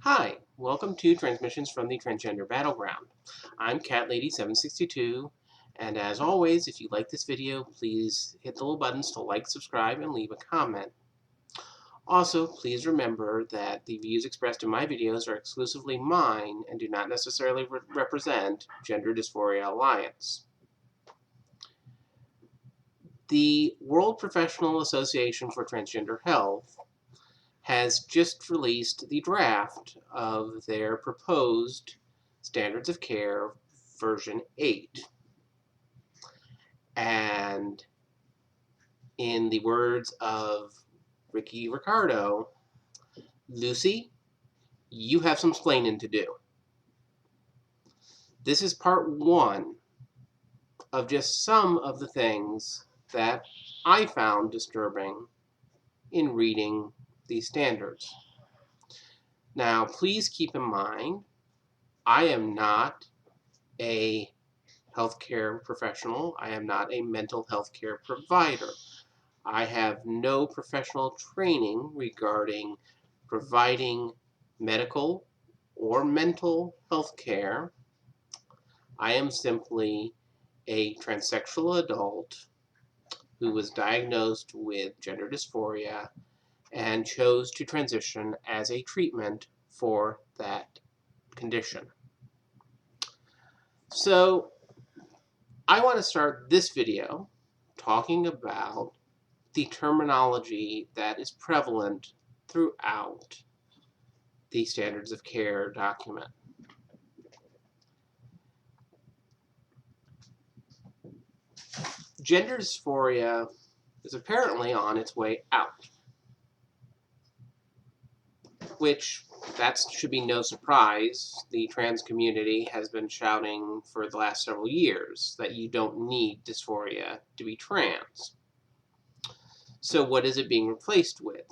Hi, welcome to Transmissions from the Transgender Battleground. I'm CatLady762, and as always, if you like this video, please hit the little buttons to like, subscribe, and leave a comment. Also, please remember that the views expressed in my videos are exclusively mine and do not necessarily represent Gender Dysphoria Alliance. The World Professional Association for Transgender Health has just released the draft of their proposed Standards of Care version 8. And in the words of Ricky Ricardo, Lucy, you have some splaining to do. This is part 1 of just some of the things that I found disturbing in reading these standards. Now, please keep in mind, I am not a healthcare professional. I am not a mental health care provider. I have no professional training regarding providing medical or mental health care. I am simply a transsexual adult who was diagnosed with gender dysphoria and chose to transition as a treatment for that condition. So I want to start this video talking about the terminology that is prevalent throughout the Standards of Care document. Gender dysphoria is apparently on its way out, which that should be no surprise. The trans community has been shouting for the last several years that you don't need dysphoria to be trans. So what is it being replaced with?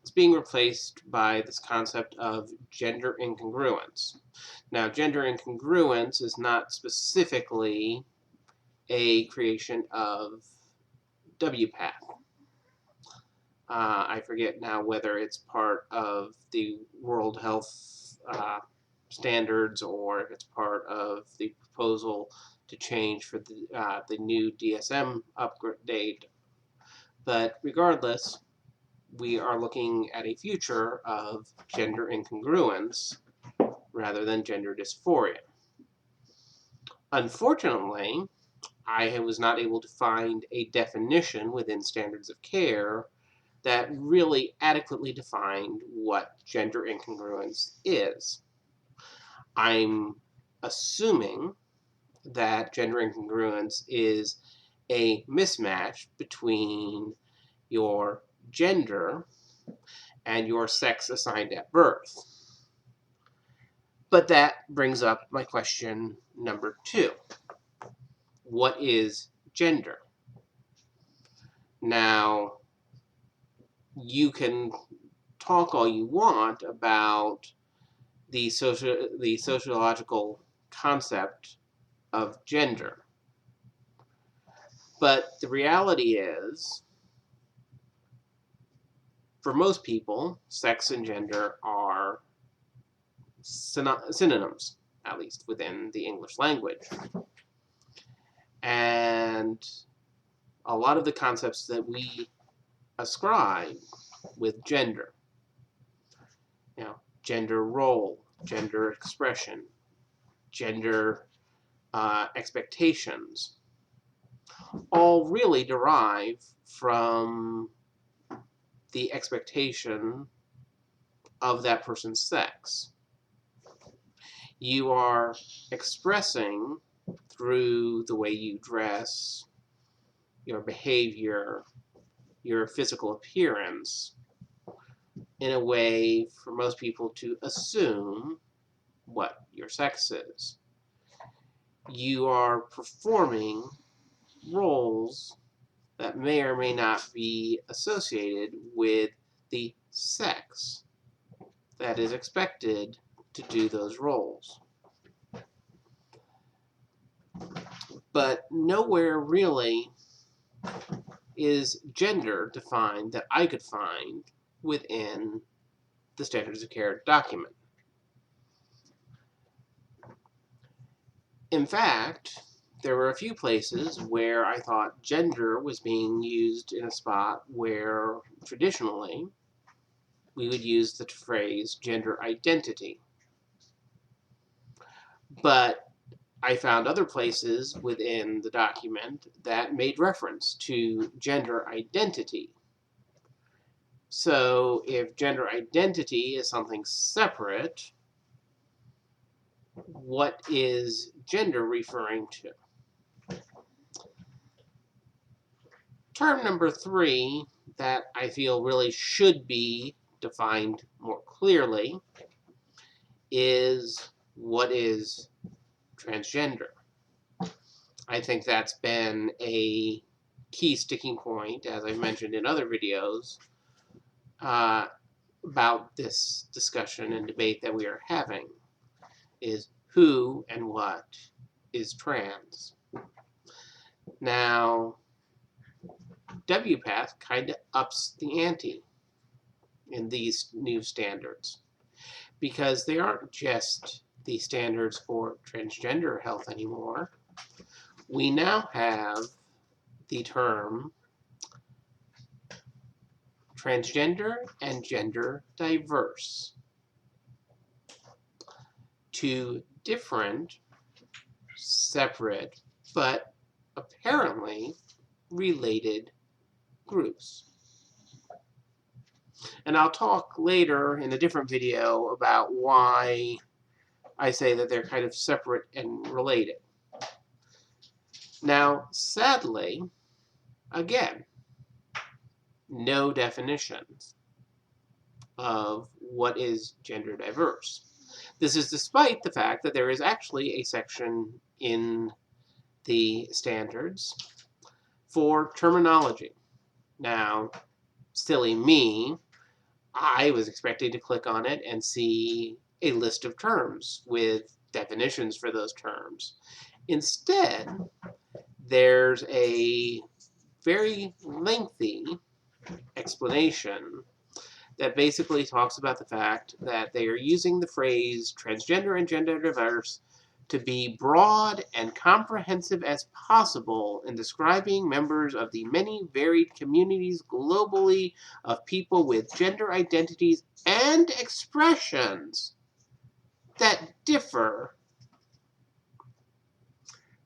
It's being replaced by this concept of gender incongruence. Now, gender incongruence is not specifically a creation of WPATH. I forget now whether it's part of the World Health Standards or if it's part of the proposal to change for the new DSM update. But regardless, we are looking at a future of gender incongruence rather than gender dysphoria. Unfortunately, I was not able to find a definition within Standards of Care that really adequately defined what gender incongruence is. I'm assuming that gender incongruence is a mismatch between your gender and your sex assigned at birth. But that brings up my question number 2. What is gender? Now, you can talk all you want about the sociological concept of gender. But the reality is, for most people, sex and gender are synonyms, at least within the English language. And a lot of the concepts that we ascribe with gender, gender role, gender expression, gender expectations, all really derive from the expectation of that person's sex. You are expressing through the way you dress, your behavior, your physical appearance, in a way for most people to assume what your sex is. You are performing roles that may or may not be associated with the sex that is expected to do those roles. But nowhere really is gender defined that I could find within the Standards of Care document. In fact, there were a few places where I thought gender was being used in a spot where traditionally we would use the phrase gender identity. But I found other places within the document that made reference to gender identity. So if gender identity is something separate, what is gender referring to? Term number 3 that I feel really should be defined more clearly is what is transgender. I think that's been a key sticking point, as I've mentioned in other videos, about this discussion and debate that we are having, is who and what is trans. Now, WPATH kind of ups the ante in these new standards, because they aren't just the standards for transgender health anymore. We now have the term transgender and gender diverse. Two different, separate, but apparently related groups. And I'll talk later in a different video about why I say that they're kind of separate and related. Now, sadly, again, no definitions of what is gender diverse. This is despite the fact that there is actually a section in the standards for terminology. Now, silly me, I was expecting to click on it and see a list of terms with definitions for those terms. Instead, there's a very lengthy explanation that basically talks about the fact that they are using the phrase transgender and gender diverse to be broad and comprehensive as possible in describing members of the many varied communities globally of people with gender identities and expressions that differ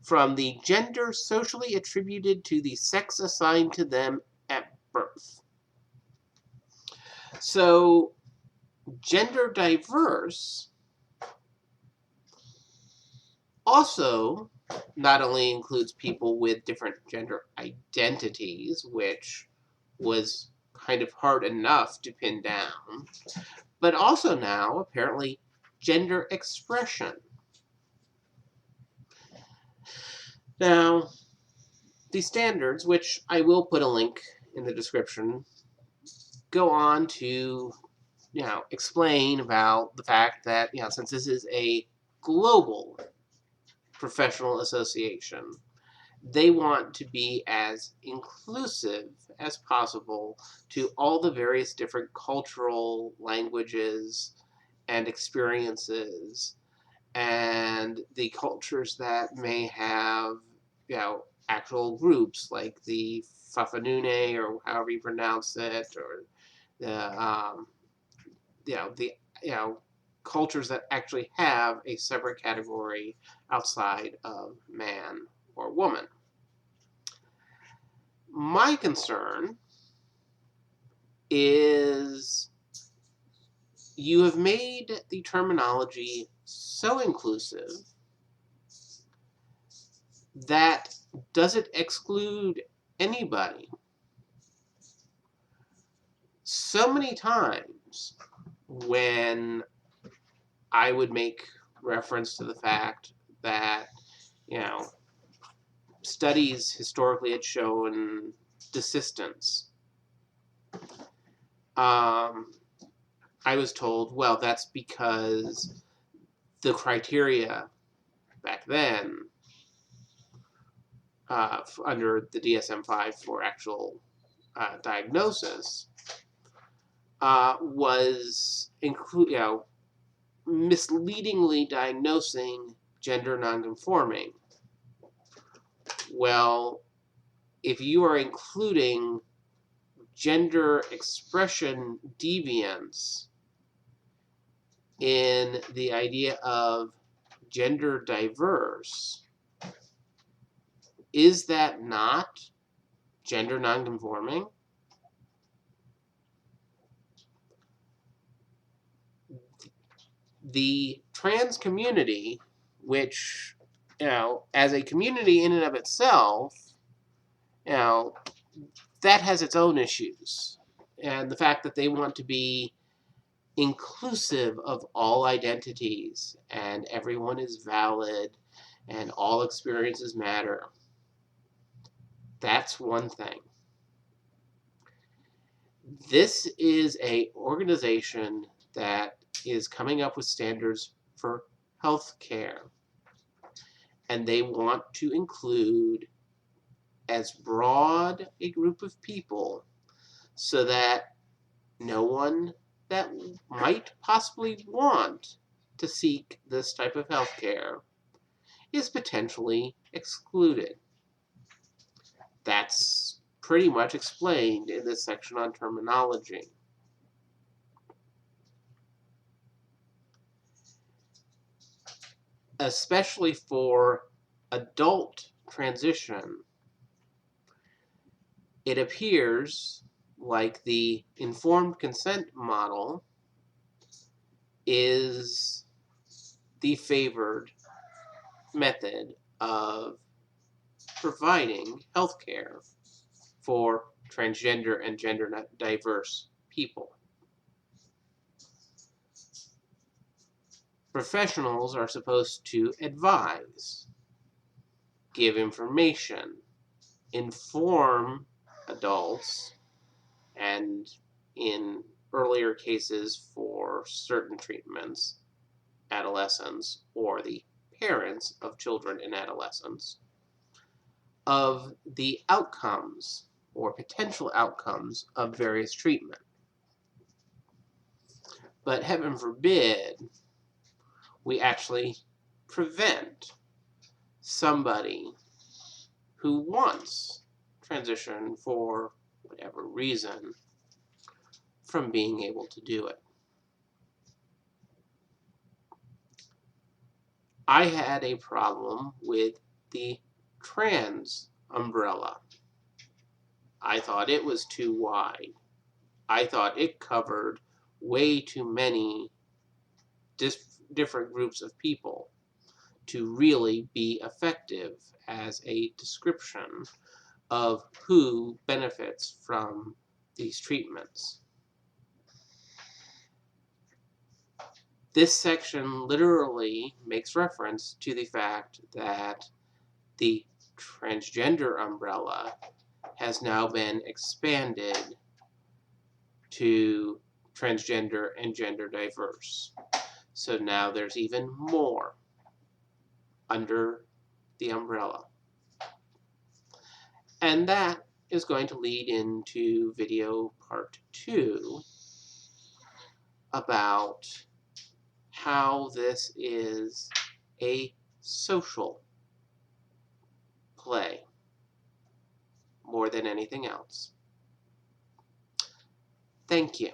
from the gender socially attributed to the sex assigned to them at birth. So, gender diverse also not only includes people with different gender identities, which was kind of hard enough to pin down, but also now, apparently, gender expression. Now, the standards, which I will put a link in the description, go on to explain about the fact that since this is a global professional association, they want to be as inclusive as possible to all the various different cultural languages and experiences and the cultures that may have actual groups like the Fafanune, or however you pronounce it, or the cultures that actually have a separate category outside of man or woman. My concern is you have made the terminology so inclusive that does it exclude anybody? So many times when I would make reference to the fact that, studies historically had shown desistance, I was told, well, that's because the criteria back then under the DSM-5 for actual diagnosis was misleadingly diagnosing gender nonconforming. Well, if you are including gender expression deviance in the idea of gender diverse, is that not gender nonconforming? The trans community, which, as a community in and of itself, you know, that has its own issues. And the fact that they want to be inclusive of all identities and everyone is valid and all experiences matter, that's one thing. This is an organization that is coming up with standards for healthcare, and they want to include as broad a group of people so that no one that might possibly want to seek this type of healthcare is potentially excluded. That's pretty much explained in this section on terminology. Especially for adult transition, it appears like the informed consent model is the favored method of providing healthcare for transgender and gender diverse people. Professionals are supposed to advise, give information, inform adults, and in earlier cases for certain treatments, adolescents or the parents of children and adolescents, of the outcomes or potential outcomes of various treatment. But heaven forbid we actually prevent somebody who wants transition for whatever reason from being able to do it. I had a problem with the trans umbrella. I thought it was too wide. I thought it covered way too many different groups of people to really be effective as a description of who benefits from these treatments. This section literally makes reference to the fact that the transgender umbrella has now been expanded to transgender and gender diverse. So now there's even more under the umbrella. And that is going to lead into video part 2 about how this is a social play more than anything else. Thank you.